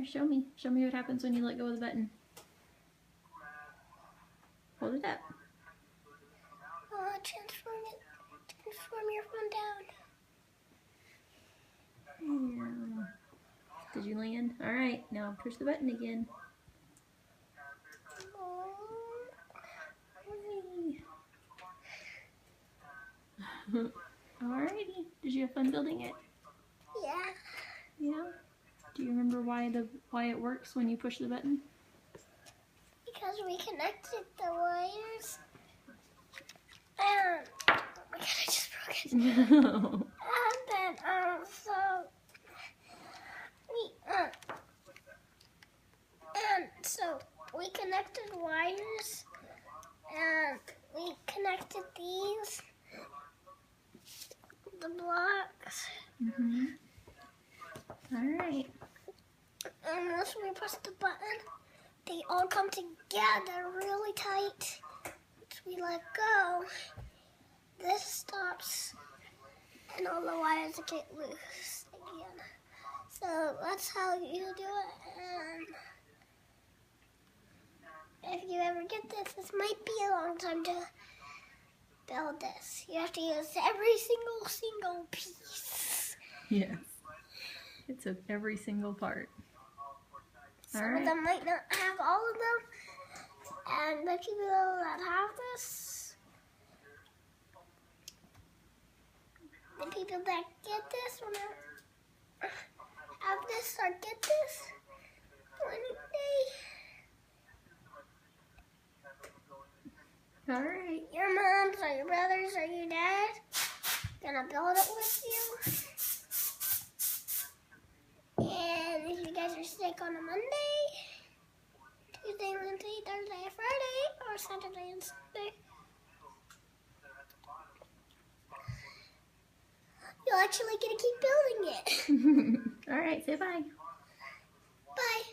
Here, show me. Show me what happens when you let go of the button. Hold it up. Transform your phone down. Yeah. Did you land? Alright, now push the button again. Alrighty. Did you have fun building it? Yeah. Yeah? Do you remember why it works when you push the button? Because we connected the wires. And oh my god, I just broke it. No. And then so we connected wires and we connected the blocks. Alright. And once we press the button, they all come together really tight. Once we let go, this stops and all the wires get loose again. So that's how you do it. And if you ever get this might be a long time to build this. You have to use every single piece. Yes. It took every single part. Some of them might not have all of them. And the people that have this, the people that get this, when I have this or get this, one day, Alright. your moms or your brothers or your dad gonna build it with you. And if you guys are sick on a Monday, Tuesday, Wednesday, Thursday, Friday, or Saturday and Sunday, you'll actually get to keep building it. Alright, say bye. Bye.